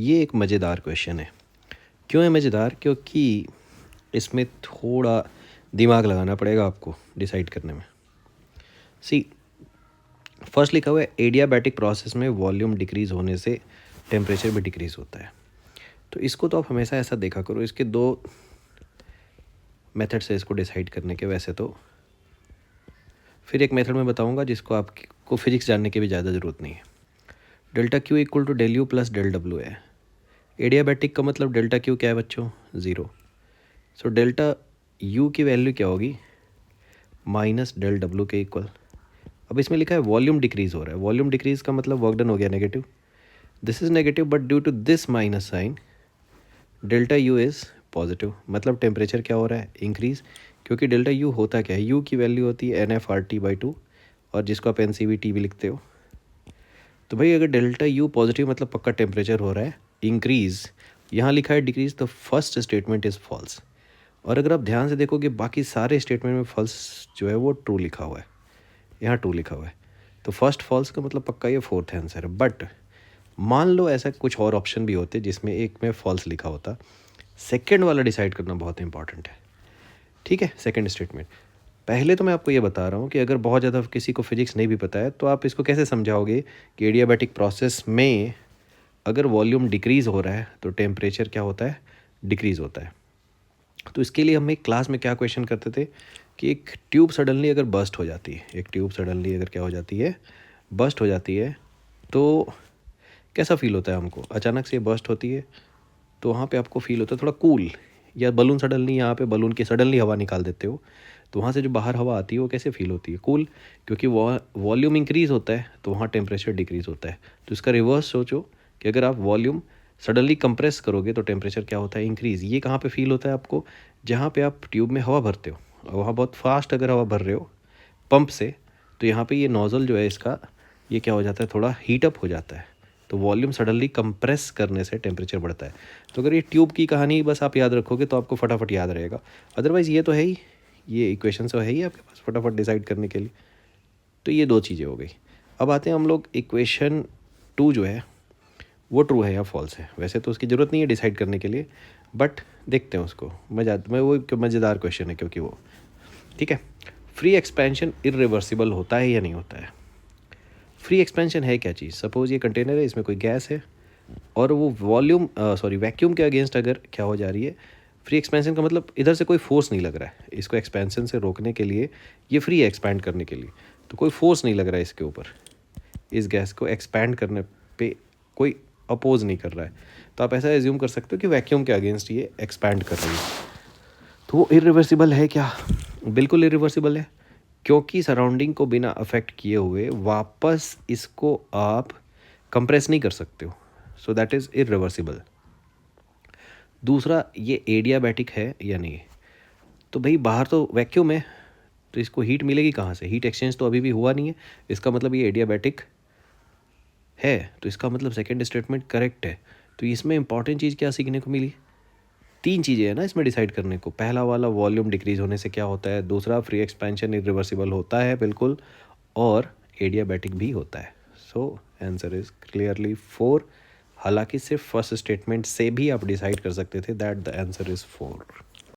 ये एक मज़ेदार क्वेश्चन है। क्यों है मज़ेदार? क्योंकि इसमें थोड़ा दिमाग लगाना पड़ेगा आपको डिसाइड करने में। सी, फर्स्ट लिखा हुआ है एडियाबैटिक प्रोसेस में वॉल्यूम डिक्रीज़ होने से टेम्परेचर भी डिक्रीज़ होता है। तो इसको तो आप हमेशा ऐसा देखा करो, इसके दो मेथड से इसको डिसाइड करने के। वैसे तो फिर एक मेथड मैं बताऊंगा जिसको आपको फिजिक्स जानने की भी ज़्यादा ज़रूरत नहीं है। Delta Q equal to del U plus del W है। एडियाबैटिक का मतलब डेल्टा क्यू क्या है बच्चों? ज़ीरो। सो डेल्टा यू की वैल्यू क्या होगी? माइनस डेल डब्ल्यू के इक्वल। अब इसमें लिखा है वॉल्यूम डिक्रीज़ हो रहा है। वॉल्यूम डिक्रीज़ का मतलब वर्क डन हो गया negative. This is negative but due to this minus sign delta U is positive. मतलब टेम्परेचर क्या हो रहा है? इंक्रीज़। क्योंकि डेल्टा यू होता क्या है? यू की वैल्यू होती है NF/T/2 और जिसको आप NCV/T भी लिखते हो। तो भाई अगर डेल्टा यू पॉजिटिव मतलब पक्का टेम्परेचर हो रहा है इंक्रीज़। यहाँ लिखा है डिक्रीज़, तो फर्स्ट स्टेटमेंट इज़ फॉल्स। और अगर आप ध्यान से देखोगे बाकी सारे स्टेटमेंट में फॉल्स जो है वो ट्रू लिखा हुआ है। यहाँ ट्रू लिखा हुआ है, तो फर्स्ट फॉल्स का मतलब पक्का ये फोर्थ आंसर है। बट मान लो ऐसा कुछ और ऑप्शन भी होते जिसमें एक में फॉल्स लिखा होता। सेकंड वाला डिसाइड करना बहुत इंपॉर्टेंट है। ठीक है, सेकंड स्टेटमेंट। पहले तो मैं आपको ये बता रहा हूँ कि अगर बहुत ज़्यादा किसी को फिजिक्स नहीं भी पता है तो आप इसको कैसे समझाओगे कि एडियाबैटिक प्रोसेस में अगर वॉल्यूम डिक्रीज़ हो रहा है तो टेम्परेचर क्या होता है? डिक्रीज़ होता है। तो इसके लिए हम एक क्लास में क्या क्वेश्चन करते थे कि एक ट्यूब सडनली अगर बस्ट हो जाती है, एक ट्यूब सडनली अगर क्या हो जाती है? बस्ट हो जाती है, तो कैसा फील होता है हमको? अचानक से बस्ट होती है तो वहाँ पे आपको फील होता है थोड़ा कूल। या बलून सडनली, यहाँ पे बलून की सडनली हवा निकाल देते हो तो वहाँ से जो बाहर हवा आती है वो कैसे फील होती है? कूल। क्योंकि वॉल्यूम इंक्रीज़ होता है तो वहाँ टेम्परेचर डिक्रीज़ होता है। तो इसका रिवर्स सोचो कि अगर आप वॉल्यूम सडनली कंप्रेस करोगे तो टेम्परेचर क्या होता है? इंक्रीज़। ये कहाँ पे फील होता है आपको? जहाँ पे आप ट्यूब में हवा भरते हो और वहाँ बहुत फास्ट अगर हवा भर रहे हो पंप से, तो यहाँ पे ये नोज़ल जो है इसका, ये क्या हो जाता है? थोड़ा हीटअप हो जाता है। तो वॉल्यूम सडनली कंप्रेस करने से टेम्परेचर बढ़ता है। तो अगर ये ट्यूब की कहानी बस आप याद रखोगे तो आपको फटाफट याद रहेगा। अदरवाइज़ ये तो है ही, ये इक्वेशन तो है ही आपके पास फटाफट डिसाइड करने के लिए। तो ये दो चीज़ें हो गई। अब आते हैं हम लोग इक्वेशन 2 जो है वो ट्रू है या फॉल्स है। वैसे तो उसकी ज़रूरत नहीं है डिसाइड करने के लिए, बट देखते हैं उसको। वो मज़ेदार क्वेश्चन है क्योंकि वो ठीक है। फ्री एक्सपेंशन इरिवर्सिबल होता है या नहीं होता है? फ्री एक्सपेंशन है क्या चीज़? सपोज ये कंटेनर है, इसमें कोई गैस है और वो वैक्यूम के अगेंस्ट अगर क्या हो जा रही है? फ्री एक्सपेंशन का मतलब इधर से कोई फोर्स नहीं लग रहा है इसको एक्सपेंशन से रोकने के लिए, ये फ्री एक्सपैंड करने के लिए। तो कोई फोर्स नहीं लग रहा है इसके ऊपर, इस गैस को एक्सपैंड करने पे कोई अपोज नहीं कर रहा है। तो आप ऐसा एज्यूम कर सकते हो कि वैक्यूम के अगेंस्ट ये एक्सपैंड कर रही है। तो वो इरिवर्सिबल है क्या? बिल्कुल इरिवर्सिबल है, क्योंकि सराउंडिंग को बिना अफेक्ट किए हुए वापस इसको आप कंप्रेस नहीं कर सकते हो। So that is irreversible. दूसरा, ये एडियाबैटिक है या नहीं? तो भाई बाहर तो वैक्यूम है, तो इसको हीट मिलेगी कहाँ से? हीट एक्सचेंज तो अभी भी हुआ नहीं है, इसका मतलब ये एडियाबैटिक है। तो इसका मतलब सेकेंड स्टेटमेंट करेक्ट है। तो इसमें इंपॉर्टेंट चीज़ क्या सीखने को मिली? 3 चीज़ें हैं ना इसमें डिसाइड करने को। पहला वाला वॉल्यूम डिक्रीज़ होने से क्या होता है, दूसरा फ्री एक्सपेंशन इरिवर्सिबल होता है बिल्कुल, और एडियाबैटिक भी होता है। So answer is clearly 4। हालांकि सिर्फ फर्स्ट स्टेटमेंट से भी आप डिसाइड कर सकते थे दैट द आंसर इज़ 4।